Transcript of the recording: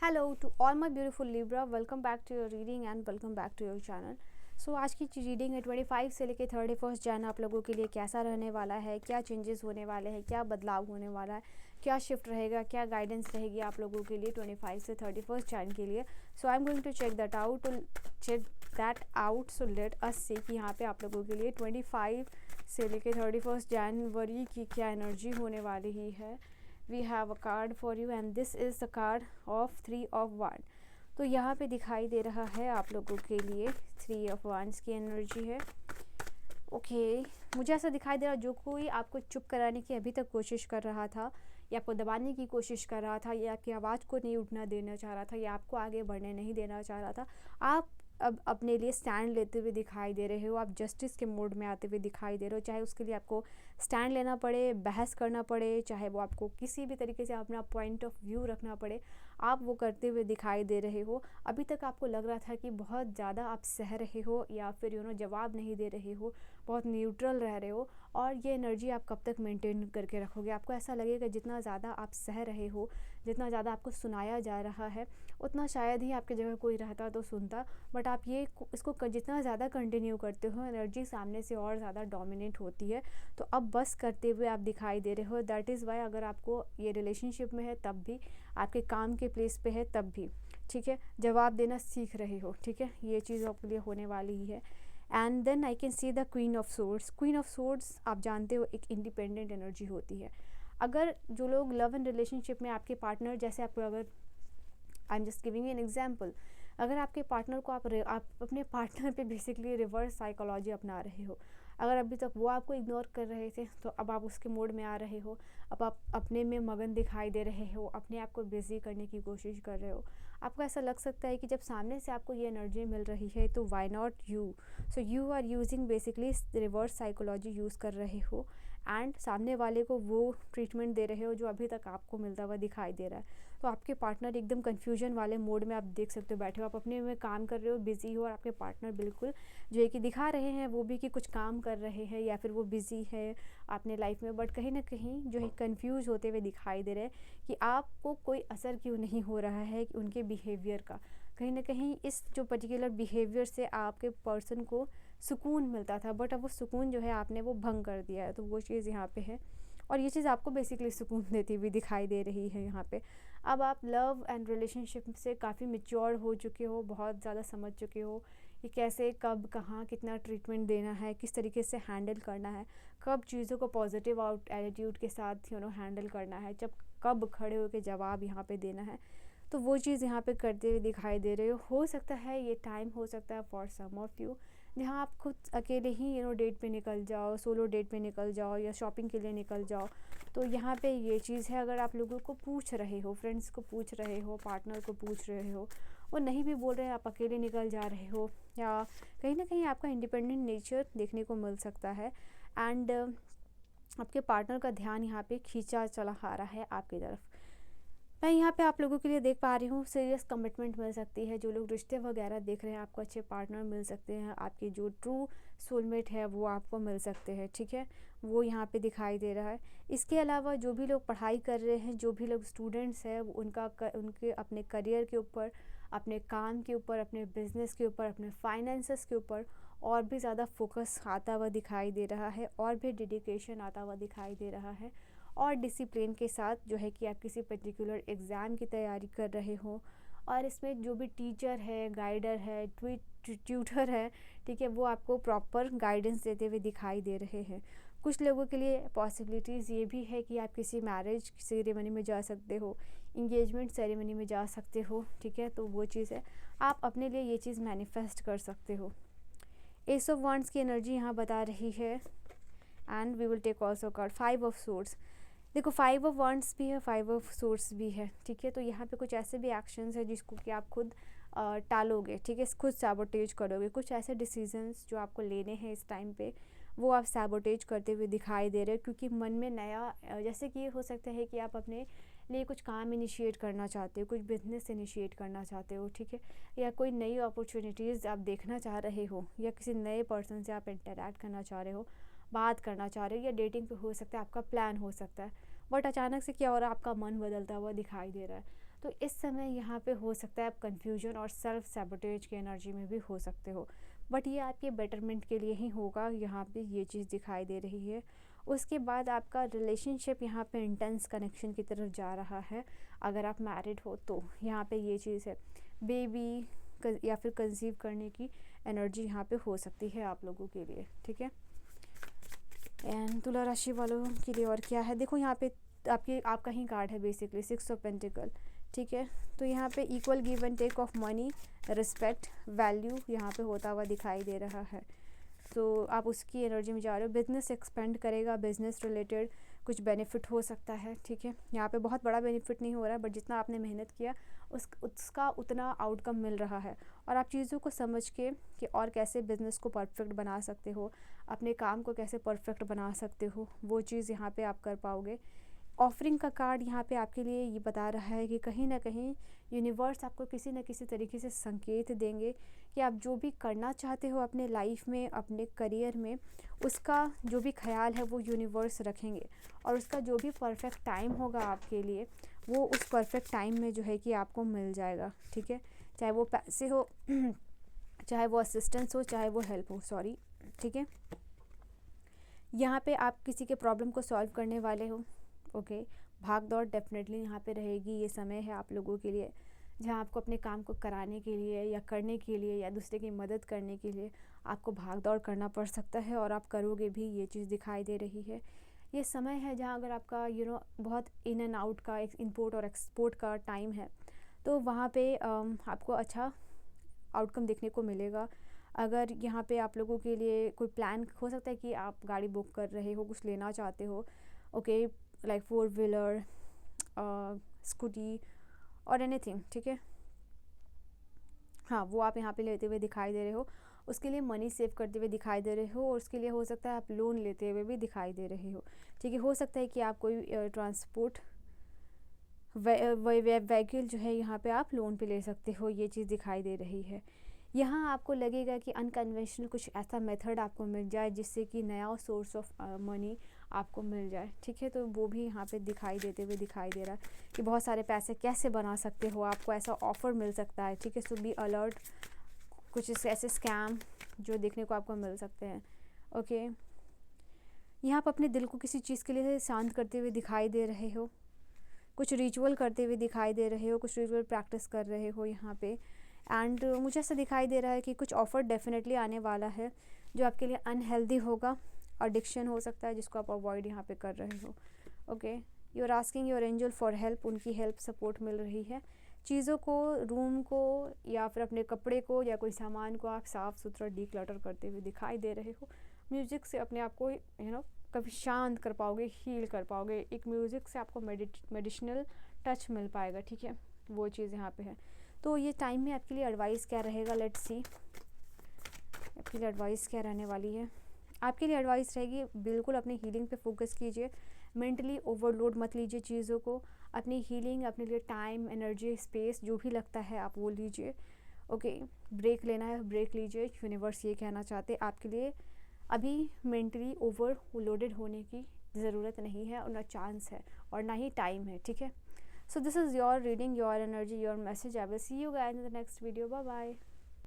Hello to all my beautiful Libra, welcome back to your reading and welcome back to your channel. So आज की reading है 25 से लेकर 31 जैन आप लोगों के लिए कैसा रहने वाला है, क्या चेंजेस होने वाले हैं, क्या बदलाव होने वाला है, क्या शिफ्ट रहेगा, क्या गाइडेंस रहेगी आप लोगों के लिए 25 से 31 जैन के लिए। So I am going to check that out. So let us see कि यहाँ पे आप लोगों के लिए 25 से लेकर 31 जनवरी की क्या एनर्जी होने वाली ही है। We have a card for you and this is the card of 3 of वन। तो यहाँ पे दिखाई दे रहा है आप लोगों के लिए 3 ऑफ वंस की एनर्जी है। ओके मुझे ऐसा दिखाई दे रहा जो कोई आपको चुप कराने की अभी तक कोशिश कर रहा था या आपको दबाने की कोशिश कर रहा था या आपकी आवाज़ को नहीं उठना देना चाह रहा था या आपको आगे बढ़ने नहीं देना चाह रहा था, आप अब अपने लिए स्टैंड लेते हुए दिखाई दे रहे हो। आप जस्टिस के मोड में आते हुए दिखाई दे रहे हो, चाहे उसके लिए आपको स्टैंड लेना पड़े, बहस करना पड़े, चाहे वो आपको किसी भी तरीके से अपना पॉइंट ऑफ व्यू रखना पड़े, आप वो करते हुए दिखाई दे रहे हो। अभी तक आपको लग रहा था कि बहुत ज़्यादा आप सह रहे हो या फिर जवाब नहीं दे रहे हो, बहुत न्यूट्रल रह रहे हो, और ये एनर्जी आप कब तक मेंटेन करके रखोगे। आपको ऐसा लगेगा जितना ज़्यादा आप सह रहे हो, जितना ज़्यादा आपको सुनाया जा रहा है, उतना शायद ही आपकी जगह कोई रहता तो सुनता, बट आप इसको जितना ज़्यादा कंटिन्यू करते हो एनर्जी सामने से और ज़्यादा डोमिनेट होती है। तो अब बस करते हुए आप दिखाई दे रहे हो। दैट इज़ वाई अगर आपको ये रिलेशनशिप में है तब भी, आपके काम के प्लेस पे है तब भी, ठीक है, जवाब देना सीख रहे हो, ठीक है, ये चीज़ आपके लिए होने वाली ही है। And then I can see the queen of swords. Queen of swords आप जानते हो एक इंडिपेंडेंट एनर्जी होती है। अगर जो लोग लव एंड रिलेशनशिप में आपके पार्टनर जैसे आपको, अगर I am just giving an example, अगर आपके पार्टनर को आप अपने पार्टनर पे बेसिकली रिवर्स साइकोलॉजी अपना रहे हो, अगर अभी तक वो आपको इग्नोर कर रहे थे तो अब आप उसके मोड में आ रहे हो, अब आप अपने में मगन दिखाई दे रहे हो, अपने आप को बिजी करने की कोशिश कर रहे हो। आपको ऐसा लग सकता है कि जब सामने से आपको ये एनर्जी मिल रही है तो why not you. So you are using basically reverse psychology use कर रहे हो एंड सामने वाले को वो ट्रीटमेंट दे रहे हो जो अभी तक आपको मिलता हुआ दिखाई दे रहा है। तो आपके पार्टनर एकदम कन्फ्यूजन वाले मोड में आप देख सकते हो बैठे हो, आप अपने में काम कर रहे हो, बिजी हो, और आपके पार्टनर बिल्कुल जो है कि दिखा रहे हैं वो भी कि कुछ काम कर रहे हैं या फिर वो बिज़ी है अपने लाइफ में, बट कहीं ना कहीं जो है कन्फ्यूज होते हुए दिखाई दे रहे हैं कि आपको कोई असर क्यों नहीं हो रहा है उनके बिहेवियर का। कहीं ना कहीं इस जो पर्टिकुलर बिहेवियर से आपके पर्सन को सुकून मिलता था, बट अब वो सुकून जो है आपने वो भंग कर दिया है। तो वो चीज़ यहाँ पे है और ये चीज़ आपको बेसिकली सुकून देती हुई दिखाई दे रही है यहाँ पे। अब आप लव एंड रिलेशनशिप से काफ़ी मैच्योर हो चुके हो, बहुत ज़्यादा समझ चुके हो कि कैसे, कब, कहाँ, कितना ट्रीटमेंट देना है, किस तरीके से हैंडल करना है, कब चीज़ों को पॉजिटिव आउट एटीट्यूड के साथ हैंडल करना है, जब कब खड़े होकर जवाब यहाँ पे देना है। तो वो चीज़ यहाँ पे करते हुए दिखाई दे रहे हो सकता है ये टाइम हो सकता है फॉर सम ऑफ यू जहाँ आप खुद अकेले ही डेट पे निकल जाओ, सोलो डेट पे निकल जाओ या शॉपिंग के लिए निकल जाओ। तो यहाँ पे ये चीज़ है, अगर आप लोगों को पूछ रहे हो, फ्रेंड्स को पूछ रहे हो, पार्टनर को पूछ रहे हो, वो नहीं भी बोल रहे हैं, आप अकेले निकल जा रहे हो, या कहीं ना कहीं आपका इंडिपेंडेंट नेचर देखने को मिल सकता है एंड आपके पार्टनर का ध्यान यहाँ पे खींचा चला आ रहा है आपकी तरफ। मैं यहाँ पे आप लोगों के लिए देख पा रही हूँ सीरियस कमिटमेंट मिल सकती है। जो लोग रिश्ते वगैरह देख रहे हैं आपको अच्छे पार्टनर मिल सकते हैं, आपकी जो ट्रू सोलमेट है वो आपको मिल सकते हैं, ठीक है, वो यहाँ पे दिखाई दे रहा है। इसके अलावा जो भी लोग पढ़ाई कर रहे हैं, जो भी लोग स्टूडेंट्स हैं, उनके अपने करियर के ऊपर, अपने काम के ऊपर, अपने बिजनेस के ऊपर, अपने फाइनेंसेस के ऊपर और भी ज़्यादा फोकस आता हुआ दिखाई दे रहा है, और भी डेडिकेशन आता हुआ दिखाई दे रहा है, और डिसिप्लिन के साथ जो है कि आप किसी पर्टिकुलर एग्ज़ाम की तैयारी कर रहे हो। और इसमें जो भी टीचर है, गाइडर है, ट्यूटर है, ठीक है, वो आपको प्रॉपर गाइडेंस देते हुए दिखाई दे रहे हैं। कुछ लोगों के लिए पॉसिबिलिटीज़ ये भी है कि आप किसी मैरिज सेरेमनी में जा सकते हो, इंगेजमेंट सेरेमनी में जा सकते हो, ठीक है, तो वो चीज़ है, आप अपने लिए ये चीज़ मैनिफेस्ट कर सकते हो। एस ऑफ वॉन्ड्स की एनर्जी यहाँ बता रही है and we will take also card 5 of swords. देखो 5 ऑफ वॉन्ड्स भी है, 5 ऑफ सोर्स भी है, ठीक है, तो यहाँ पे कुछ ऐसे भी एक्शंस है जिसको कि आप खुद टालोगे, ठीक है, खुद सैबोटेज करोगे। कुछ ऐसे डिसीजंस जो आपको लेने हैं इस टाइम पे वो आप सैबोटेज करते हुए दिखाई दे रहे हो, क्योंकि मन में नया जैसे कि हो सकता है कि आप अपने लिए कुछ काम इनिशिएट करना चाहते हो, कुछ बिजनेस इनिशिएट करना चाहते हो, ठीक है, या कोई नई अपॉर्चुनिटीज़ आप देखना चाह रहे हो, या किसी नए पर्सन से आप इंटरेक्ट करना चाह रहे हो, बात करना चाह रहे हो, या डेटिंग पे हो सकता है आपका प्लान हो सकता है, बट अचानक से क्या हो रहा है, आपका मन बदलता हुआ दिखाई दे रहा है। तो इस समय यहाँ पे हो सकता है आप कन्फ्यूजन और सेल्फ सैबोटेज की एनर्जी में भी हो सकते हो, बट ये आपके बेटरमेंट के लिए ही होगा, यहाँ पे ये चीज़ दिखाई दे रही है। उसके बाद आपका रिलेशनशिप यहाँ पे इंटेंस कनेक्शन की तरफ जा रहा है, अगर आप मैरिड हो तो यहाँ पे ये चीज़ है। बेबी या फिर कंसीव करने की एनर्जी यहाँ पे हो सकती है आप लोगों के लिए, ठीक है। एंड तुला राशि वालों के लिए और क्या है, देखो यहाँ पे आपका ही कार्ड है बेसिकली 6 ऑफ पेंटिकल, ठीक है। तो यहाँ पे equal give and take of money, respect, value यहाँ पे होता हुआ दिखाई दे रहा है। तो आप उसकी एनर्जी में जा रहे हो। बिजनेस एक्सपेंड करेगा, बिजनेस रिलेटेड कुछ बेनिफिट हो सकता है, ठीक है। यहाँ पे बहुत बड़ा बेनिफिट नहीं हो रहा है, बट जितना आपने मेहनत किया उसका उतना आउटकम मिल रहा है। और आप चीज़ों को समझ के कि और कैसे बिज़नेस को परफेक्ट बना सकते हो, अपने काम को कैसे परफेक्ट बना सकते हो, वो चीज़ यहाँ पे आप कर पाओगे। ऑफरिंग का कार्ड यहाँ पे आपके लिए ये बता रहा है कि कहीं ना कहीं यूनिवर्स आपको किसी न किसी तरीके से संकेत देंगे कि आप जो भी करना चाहते हो अपने लाइफ में, अपने करियर में, उसका जो भी ख्याल है वो यूनिवर्स रखेंगे, और उसका जो भी परफेक्ट टाइम होगा आपके लिए, वो उस परफेक्ट टाइम में जो है कि आपको मिल जाएगा, ठीक है। चाहे वो पैसे हो चाहे वो असिस्टेंस हो, चाहे वो हेल्प हो, सॉरी, ठीक है। यहाँ पे आप किसी के प्रॉब्लम को सॉल्व करने वाले हो, ओके। भाग दौड़ डेफिनेटली यहाँ पे रहेगी। ये समय है आप लोगों के लिए जहाँ आपको अपने काम को कराने के लिए या करने के लिए या दूसरे की मदद करने के लिए आपको भाग दौड़ करना पड़ सकता है, और आप करोगे भी, ये चीज़ दिखाई दे रही है। ये समय है जहाँ अगर आपका बहुत इन एंड आउट का, इंपोर्ट और एक्सपोर्ट का टाइम है, तो वहाँ पे आपको अच्छा आउटकम देखने को मिलेगा। अगर यहाँ पे आप लोगों के लिए कोई प्लान हो सकता है कि आप गाड़ी बुक कर रहे हो, कुछ लेना चाहते हो, ओके, लाइक 4 व्हीलर, स्कूटी और एनीथिंग, ठीक है। हाँ, वो आप यहाँ पे लेते हुए दिखाई दे रहे हो, उसके लिए मनी सेव करते हुए दिखाई दे रहे हो, और उसके लिए हो सकता है आप लोन लेते हुए भी दिखाई दे रहे हो, ठीक है। हो सकता है कि आप कोई ट्रांसपोर्ट व्हीकल जो है यहाँ पे आप लोन पे ले सकते हो, ये चीज़ दिखाई दे रही है। यहाँ आपको लगेगा कि अनकन्वेंशनल कुछ ऐसा मेथड आपको मिल जाए जिससे कि नया सोर्स ऑफ मनी आपको मिल जाए, ठीक है। तो वो भी यहाँ पे दिखाई देते हुए दिखाई दे रहा है कि बहुत सारे पैसे कैसे बना सकते हो, आपको ऐसा ऑफ़र मिल सकता है, ठीक है। सो बी अलर्ट, कुछ ऐसे स्कैम जो देखने को आपको मिल सकते हैं, ओके। यहाँ पर अपने दिल को किसी चीज़ के लिए शांत करते हुए दिखाई दे रहे हो, कुछ रिचुअल करते हुए दिखाई दे रहे हो, कुछ रिचुअल प्रैक्टिस कर रहे हो यहाँ पे। एंड मुझे ऐसा दिखाई दे रहा है कि कुछ ऑफ़र डेफिनेटली आने वाला है जो आपके लिए अनहेल्दी होगा, एडिक्शन हो सकता है जिसको आप अवॉइड यहाँ पे कर रहे हो, okay. You are asking your angel for help, उनकी हेल्प सपोर्ट मिल रही है। चीज़ों को, रूम को या फिर अपने कपड़े को या कोई सामान को आप साफ़ सुथरा डीक्लटर करते हुए दिखाई दे रहे हो। म्यूज़िक से अपने आप को कभी शांत कर पाओगे, हील कर पाओगे। एक म्यूज़िक से आपको मेडिसिनल टच मिल पाएगा, ठीक है, वो चीज़ यहाँ पे है। तो ये टाइम में आपके लिए एडवाइस क्या रहेगा, लेट्स सी आपके लिए एडवाइस क्या रहने वाली है। आपके लिए एडवाइस रहेगी, बिल्कुल अपनी हीलिंग पे फोकस कीजिए, मेंटली ओवरलोड मत लीजिए चीज़ों को। अपनी हीलिंग, अपने लिए टाइम, एनर्जी, स्पेस जो भी लगता है आप वो लीजिए, ओके। ब्रेक लेना है, ब्रेक लीजिए। यूनिवर्स ये कहना चाहते आपके लिए अभी मेंटली ओवरलोडेड होने की ज़रूरत नहीं है, और ना चांस है और ना ही टाइम है, ठीक है। So this is your reading, your energy, your message. I will see you guys in the next video. Bye bye.